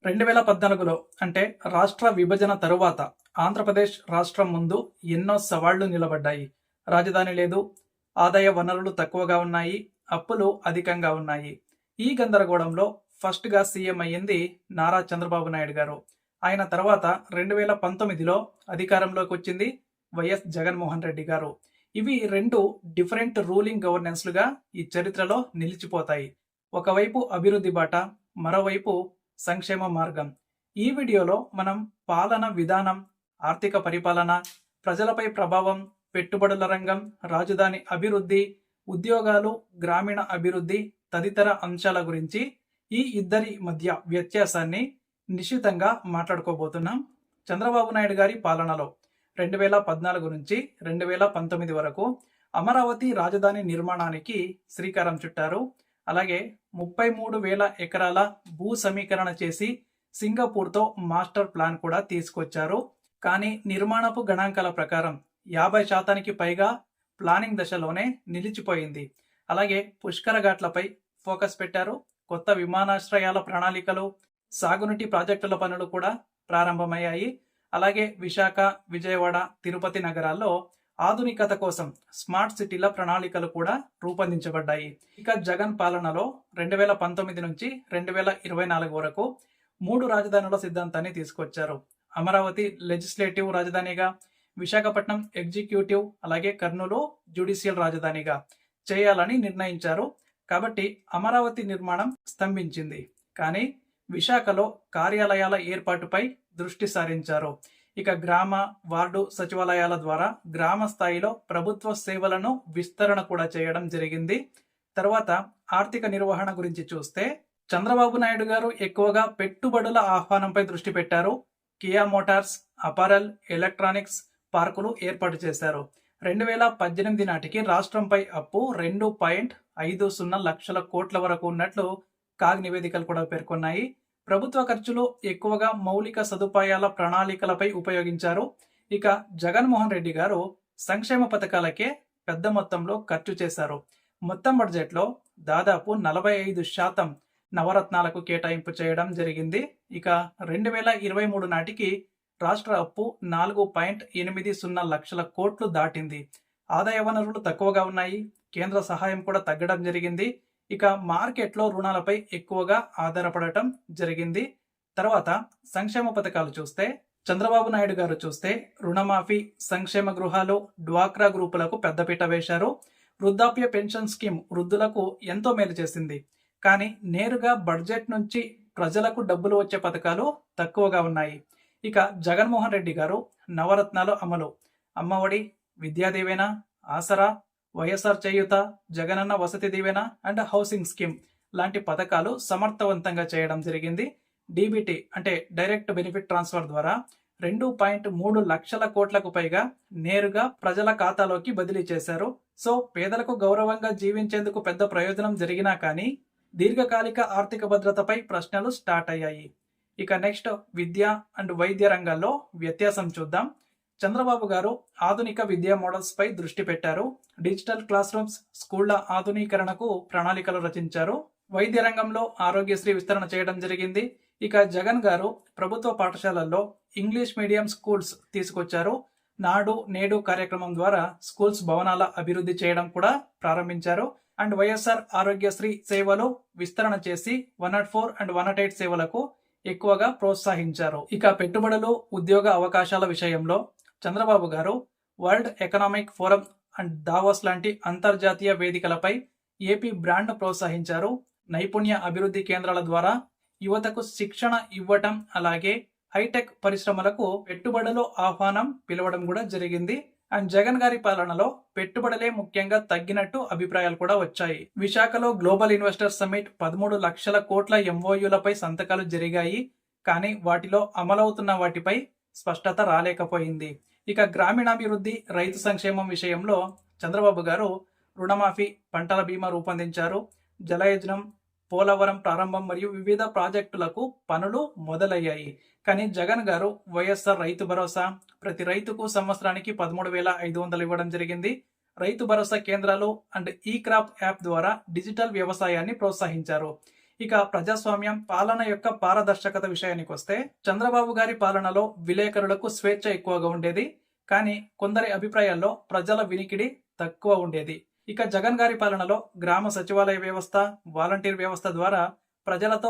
2014లో అంటే రాష్ట్ర విభజన తరువాత ఆంధ్రప్రదేశ్ రాష్ట్రం ముందు ఎన్నో సవాళ్లు నిలబడ్డాయి. రాజధాని లేదు, ఆదాయ వనరులు తక్కువగా ఉన్నాయి, అప్పులు అధికంగా ఉన్నాయి. ఈ గందరగోళంలో ఫస్ట్‌గా సీఎం అయ్యింది నారా చంద్రబాబు నాయుడు గారు. ఆయన తర్వాత 2019లో అధికారంలోకి వచ్చింది వైఎస్ జగన్మోహన్ రెడ్డి గారు. ఇవి రెండు డిఫరెంట్ రూలింగ్ గవర్నెన్స్‌లుగా ఈ చరిత్రలో నిలిచిపోతాయి. ఒకవైపు అభివృద్ధి బాట, మరోవైపు సంక్షేమ మార్గం. ఈ వీడియోలో మనం పాలన విధానం, ఆర్థిక పరిపాలన, ప్రజలపై ప్రభావం, పెట్టుబడుల రంగం, రాజధాని అభివృద్ధి, ఉద్యోగాలు, గ్రామీణ అభివృద్ధి తదితర అంశాల గురించి ఈ ఇద్దరి మధ్య వ్యత్యాసాన్ని నిశితంగా మాట్లాడుకోబోతున్నాం. చంద్రబాబు నాయుడు గారి పాలనలో 2014 నుంచి 2019 వరకు అమరావతి రాజధాని నిర్మాణానికి శ్రీకారం చుట్టారు. అలాగే 33,000 ఎకరాల భూ సమీకరణ చేసి సింగపూర్తో మాస్టర్ ప్లాన్ కూడా తీసుకొచ్చారు. కానీ నిర్మాణపు గణాంకాల ప్రకారం 50% పైగా ప్లానింగ్ దశలోనే నిలిచిపోయింది. అలాగే పుష్కర ఘాట్లపై ఫోకస్ పెట్టారు. కొత్త విమానాశ్రయాల ప్రణాళికలు, సాగునీటి ప్రాజెక్టుల పనులు కూడా ప్రారంభమయ్యాయి. అలాగే విశాఖ, విజయవాడ, తిరుపతి నగరాల్లో ఆధునికత కోసం స్మార్ట్ సిటీల ప్రణాళికలు కూడా రూపొందించబడ్డాయి. ఇక జగన్ పాలనలో 2019 నుంచి 2024 వరకు 3 రాజధానుల సిద్ధాంతాన్ని తీసుకొచ్చారు. అమరావతి లెజిస్లేటివ్ రాజధానిగా, విశాఖపట్నం ఎగ్జిక్యూటివ్, అలాగే కర్నూలు జ్యుడిషియల్ రాజధానిగా చేయాలని నిర్ణయించారు. కాబట్టి అమరావతి నిర్మాణం స్తంభించింది. కానీ విశాఖలో కార్యాలయాల ఏర్పాటుపై దృష్టి సారించారు. ఇక గ్రామ, వార్డు సచివాలయాల ద్వారా గ్రామ స్థాయిలో ప్రభుత్వ సేవలను విస్తరణ కూడా చేయడం జరిగింది. తర్వాత ఆర్థిక నిర్వహణ గురించి చూస్తే చంద్రబాబు నాయుడు గారు ఎక్కువగా పెట్టుబడుల ఆహ్వానంపై దృష్టి పెట్టారు. కియా మోటార్స్, అపారల్, ఎలక్ట్రానిక్స్ పార్కులు ఏర్పాటు చేశారు. 2018 నాటికి రాష్ట్రంపై అప్పు 2.50 లక్షల కోట్ల వరకు ఉన్నట్లు కాగ్ నివేదికలు కూడా పేర్కొన్నాయి. ప్రభుత్వ ఖర్చులు ఎక్కువగా మౌలిక సదుపాయాల ప్రణాళికలపై ఉపయోగించారు. ఇక జగన్మోహన్ రెడ్డి గారు సంక్షేమ పథకాలకే పెద్ద మొత్తంలో ఖర్చు చేశారు. మొత్తం బడ్జెట్లో దాదాపు 45% నవరత్నాలకు కేటాయింపు చేయడం జరిగింది. ఇక 2023 నాటికి రాష్ట్ర అప్పు 4.80 లక్షల కోట్లు దాటింది. ఆదాయ వనరులు తక్కువగా ఉన్నాయి. కేంద్ర సహాయం కూడా తగ్గడం జరిగింది. ఇక మార్కెట్లో రుణాలపై ఎక్కువగా ఆధారపడటం జరిగింది. తర్వాత సంక్షేమ పథకాలు చూస్తే చంద్రబాబు నాయుడు గారు చూస్తే రుణమాఫీ, సంక్షేమ గృహాలు, డ్వాక్రా గ్రూపులకు పెద్దపీట వేశారు. వృద్ధాప్య పెన్షన్ స్కీమ్ వృద్ధులకు ఎంతో మేలు చేసింది. కానీ నేరుగా బడ్జెట్ నుంచి ప్రజలకు డబ్బులు వచ్చే పథకాలు తక్కువగా ఉన్నాయి. ఇక జగన్మోహన్ రెడ్డి గారు నవరత్నాలు అమలు, అమ్మఒడి, విద్యా దీవెన, ఆసరా, వైఎస్ఆర్ చేయూత, Jagananna Vasathi Deevena and housing scheme లాంటి పథకాలు సమర్థవంతంగా చేయడం జరిగింది. డీబీటీ అంటే డైరెక్ట్ బెనిఫిట్ ట్రాన్స్ఫర్ ద్వారా 2.3 లక్షల కోట్లకు పైగా నేరుగా ప్రజల ఖాతాలోకి బదిలీ చేశారు. సో పేదలకు గౌరవంగా జీవించేందుకు పెద్ద ప్రయోజనం జరిగినా కానీ దీర్ఘకాలిక ఆర్థిక భద్రతపై ప్రశ్నలు స్టార్ట్ అయ్యాయి. ఇక నెక్స్ట్ విద్య అండ్ వైద్య రంగాల్లో వ్యత్యాసం చూద్దాం. చంద్రబాబు గారు ఆధునిక విద్యా మోడల్స్ పై దృష్టి పెట్టారు. డిజిటల్ క్లాస్ రూమ్స్, స్కూళ్ల ఆధునీకరణకు ప్రణాళికలు రచించారు. వైద్య రంగంలో ఆరోగ్యశ్రీ విస్తరణ చేయడం జరిగింది. ఇక జగన్ గారు ప్రభుత్వ పాఠశాలల్లో ఇంగ్లీష్ మీడియం స్కూల్స్ తీసుకొచ్చారు. నాడు నేడు కార్యక్రమం ద్వారా స్కూల్స్ భవనాల అభివృద్ధి చేయడం కూడా ప్రారంభించారు. అండ్ వైఎస్ఆర్ ఆరోగ్యశ్రీ సేవలు విస్తరణ చేసి 104 అండ్ 108 సేవలకు ఎక్కువగా ప్రోత్సహించారు. ఇక పెట్టుబడులు, ఉద్యోగ అవకాశాల విషయంలో చంద్రబాబు గారు world economic forum and Davos లాంటి అంతర్జాతీయ వేదికలపై ఏపీ బ్రాండ్ ప్రోత్సహించారు. నైపుణ్య అభివృద్ధి కేంద్రాల ద్వారా యువతకు శిక్షణ ఇవ్వటం, అలాగే హైటెక్ పరిశ్రమలకు పెట్టుబడులు ఆహ్వానం పిలవడం కూడా జరిగింది. అండ్ జగన్ గారి పాలనలో పెట్టుబడులే ముఖ్యంగా తగ్గినట్టు అభిప్రాయాలు కూడా వచ్చాయి. విశాఖలో గ్లోబల్ ఇన్వెస్టర్స్ సమ్మిట్ 13 లక్షల కోట్ల ఎంఓయూలపై సంతకాలు జరిగాయి. కానీ వాటిలో అమలవుతున్న వాటిపై స్పష్టత రాలేకపోయింది. ఇక గ్రామీణాభివృద్ధి, రైతు సంక్షేమం విషయంలో చంద్రబాబు గారు రుణమాఫీ, పంటల బీమా రూపొందించారు. జలయజ్ఞం, పోలవరం ప్రారంభం మరియు వివిధ ప్రాజెక్టులకు పనులు మొదలయ్యాయి. కానీ జగన్ గారు వైఎస్ఆర్ రైతు భరోసా, ప్రతి రైతుకు సంవత్సరానికి 13,500 ఇవ్వడం జరిగింది. రైతు భరోసా కేంద్రాలు అండ్ ఈ క్రాప్ యాప్ ద్వారా డిజిటల్ వ్యవసాయాన్ని ప్రోత్సహించారు. ఇక ప్రజాస్వామ్యం పాలన యొక్క పారదర్శకత విషయానికి వస్తే చంద్రబాబు గారి పాలనలో విలేకరులకు స్వేచ్ఛ ఎక్కువగా ఉండేది, కానీ కొందరి అభిప్రాయాల్లో ప్రజల వినికిడి తక్కువ ఉండేది. ఇక జగన్ గారి పాలనలో గ్రామ సచివాలయ వ్యవస్థ, వాలంటీర్ వ్యవస్థ ద్వారా ప్రజలతో